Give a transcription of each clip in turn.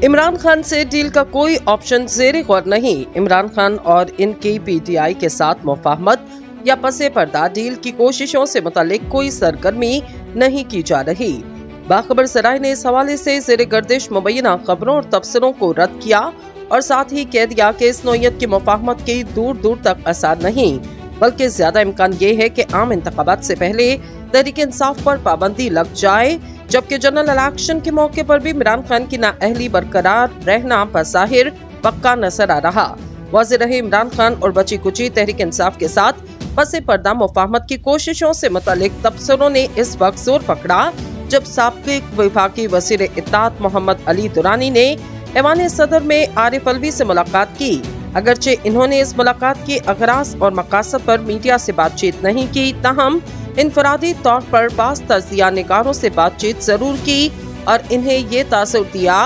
इमरान खान से डील का कोई ऑप्शन ज़ेरे गौर नहीं। इमरान खान और इनकी पीटीआई के साथ मुफाहमत या पसे पर्दा डील की कोशिशों से मुतालिक कोई सरगर्मी नहीं की जा रही। बाखबर सराय ने इस हवाले से ज़ेरे गर्दिश मुबैना खबरों और तबसरों को रद्द किया और साथ ही कह दिया कि इस नौयत की मुफाहमत के दूर दूर तक असर नहीं, बल्कि ज्यादा इम्कान ये है कि आम इंतखाबात से पहले तहरीक इंसाफ पर पाबंदी लग जाए, जबकि जनरल इलेक्शन के मौके पर भी इमरान खान की नाअहली बरकरार रहना बज़ाहिर पक्का नजर आ रहा। वाज़ेह रहे इमरान खान और बची कुची तहरीक इंसाफ के साथ पसे पर्दा मुफाहमत की कोशिशों से मुतालिक तबसरों ने इस वक्त जोर पकड़ा जब साबिक वफाकी वज़ीर इत्तेहाद मोहम्मद अली दुरानी ने ऐवान सदर में आरिफ अलवी से मुलाकात की। अगरचे इन्होंने इस मुलाकात के अगराज और मकासद पर मीडिया से बातचीत नहीं की, ताहम इनफरादी तौर पर बाज़ तज्जिया निगारों से बातचीत जरूर की और इन्हें ये तासुर दिया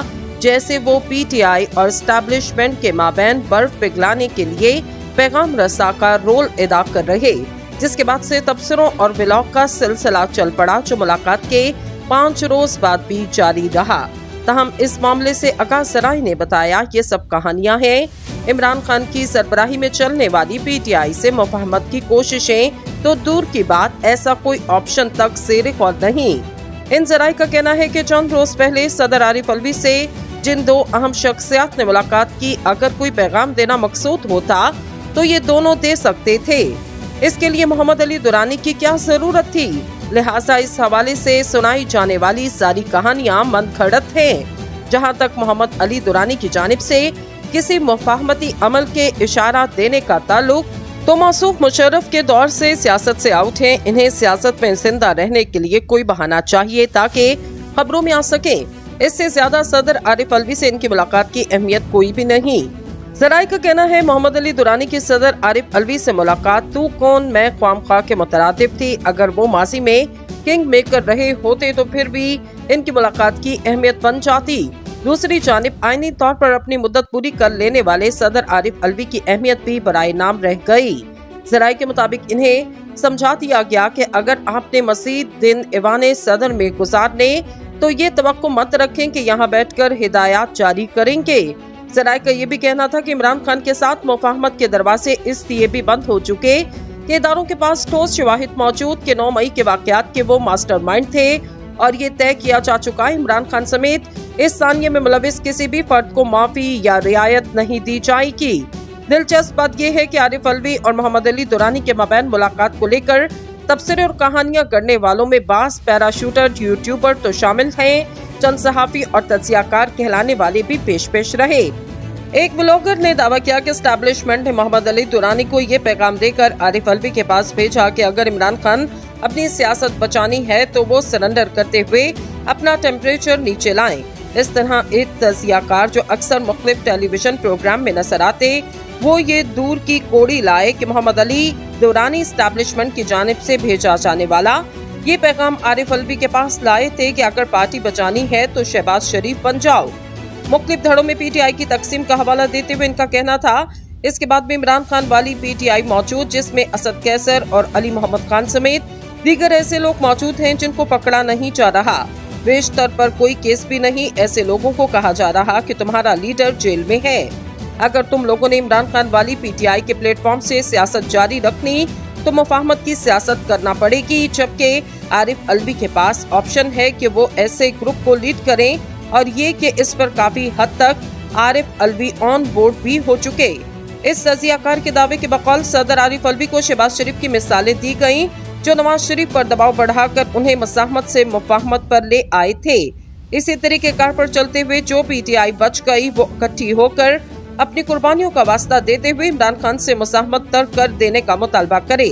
जैसे वो पीटीआई और एस्टैब्लिशमेंट के माबैन बर्फ पिघलाने के लिए पैगाम रसा का रोल अदा कर रहे, जिसके बाद से तबसरों और व्लॉग का सिलसिला चल पड़ा जो मुलाकात के 5 रोज बाद भी जारी रहा। तहम इस मामले से आगाह सराय ने बताया ये सब कहानियां हैं। इमरान खान की सरबराही में चलने वाली पीटीआई से मुफाहमत की कोशिशें तो दूर की बात, ऐसा कोई ऑप्शन तक ज़ेरे गौर नहीं। इन जराये का कहना है कि चंद रोज पहले सदर आरिफ अलवी से जिन 2 अहम शख्सियात ने मुलाकात की, अगर कोई पैगाम देना मकसूद होता तो ये दोनों दे सकते थे। इसके लिए मोहम्मद अली दुरानी की क्या जरूरत थी? लिहाजा इस हवाले से सुनाई जाने वाली सारी कहानियां मनगढ़ंत हैं। जहां तक मोहम्मद अली दुरानी की जानिब से किसी मुफाहमती अमल के इशारा देने का ताल्लुक, तो मौसूफ मुशर्रफ के दौर से सियासत से आउट हैं। इन्हें सियासत में जिंदा रहने के लिए कोई बहाना चाहिए ताकि खबरों में आ सके। इससे ज्यादा सदर आरिफ अलवी से इनकी मुलाकात की अहमियत कोई भी नहीं। जराये का कहना है मोहम्मद अली दुरानी की सदर आरिफ अलवी से मुलाकात तू कौन मैं ख्वामखा के मुतरादिफ थी। अगर वो माजी में किंग मेकर रहे होते तो फिर भी इनकी मुलाकात की अहमियत बन जाती। दूसरी जानिब आईनी तौर पर अपनी मुद्दत पूरी कर लेने वाले सदर आरिफ अलवी की अहमियत भी बराए नाम रह गई। जराये के मुताबिक इन्हें समझा दिया गया कि अगर आपने मज़ीद दिन ऐवान सदर में गुजारने तो ये तवक्को मत रखें कि यहाँ बैठकर हिदायत जारी करेंगे। जराये का ये भी कहना था कि इमरान खान के साथ मुफाहमत के दरवाजे इसलिए भी बंद हो चुके कि इदारों के पास ठोस शवाहिद मौजूद के 9 मई के वाकयात के वो मास्टरमाइंड थे और ये तय किया जा चुका है इमरान खान समेत इस सानिये में मुलविस किसी भी फर्द को माफी या रियायत नहीं दी जाएगी। दिलचस्प बात यह है कि आरिफ अलवी और मोहम्मद अली दुरानी के माबैन मुलाकात को लेकर तबसरे और कहानियां गढ़ने वालों में बास पैराशूटर यूट्यूबर तो शामिल हैं, चंद सहाफी और तज्जियाकार कहलाने वाले भी पेश रहे। एक ब्लॉगर ने दावा किया कि एस्टैब्लिशमेंट ने मोहम्मद अली दुरानी को ये पैगाम देकर आरिफ अलवी के पास भेजा कि अगर इमरान खान अपनी सियासत बचानी है तो वो सरेंडर करते हुए अपना टेम्परेचर नीचे लाएं। इस तरह एक तज्जियाकार जो अक्सर मुख्तलिफ टेलीविजन प्रोग्राम में नजर आते, वो ये दूर की कोड़ी लाए कि मोहम्मद अली दुरानी एस्टैब्लिशमेंट की जानिब से भेजा जाने वाला ये पैगाम आरिफ अलवी के पास लाए थे कि अगर पार्टी बचानी है तो शहबाज शरीफ बन जाओ। मुख्तलिफ धड़ों में पीटीआई की तकसीम का हवाला देते हुए इनका कहना था इसके बाद भी इमरान खान वाली पीटीआई मौजूद, जिसमें असद कैसर और अली मोहम्मद खान समेत दीगर ऐसे लोग मौजूद हैं जिनको पकड़ा नहीं जा रहा। बेशतर पर कोई केस भी नहीं। ऐसे लोगों को कहा जा रहा कि तुम्हारा लीडर जेल में है। अगर तुम लोगों ने इमरान खान वाली पीटीआई के प्लेटफॉर्म से सियासत जारी रखनी तो मुफाहमत की सियासत करना पड़ेगी, जबकि आरिफ अलवी के पास ऑप्शन है कि वो ऐसे ग्रुप को लीड करें और ये कि इस पर काफी हद तक आरिफ अलवी ऑन बोर्ड भी हो चुके। इस तज्जियाकार के दावे के बकौल सदर आरिफ अलवी को शहबाज शरीफ की मिसालें दी गयी जो नवाज शरीफ पर दबाव बढ़ाकर उन्हें मज़ाहमत से मुफाहमत पर ले आए थे। इसी तरीकेकार पर चलते हुए जो पीटीआई बच गई वो इकट्ठी होकर अपनी कुर्बानियों का वास्ता देते हुए इमरान खान से मुज़ाहमत तर्क कर देने का मुतालबा करे।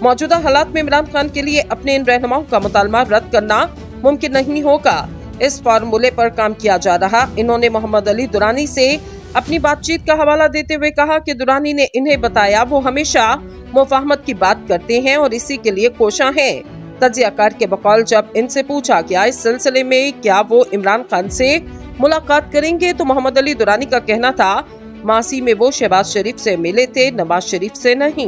मौजूदा हालात में इमरान खान के लिए अपने इन रहनुमाओं का मुतालबा रद्द करना मुमकिन नहीं होगा। इस फार्मूले पर काम किया जा रहा। इन्होंने मोहम्मद अली दुरानी से अपनी बातचीत का हवाला देते हुए कहा कि दुरानी ने इन्हें बताया वो हमेशा मुफाहमत की बात करते हैं और इसी के लिए कोशां हैं। तज्जियाकार के बकौल जब इनसे पूछा गया इस सिलसिले में क्या वो इमरान खान से मुलाकात करेंगे तो मोहम्मद अली दुरानी का कहना था मासी में वो शहबाज शरीफ से मिले थे, नवाज शरीफ से नहीं।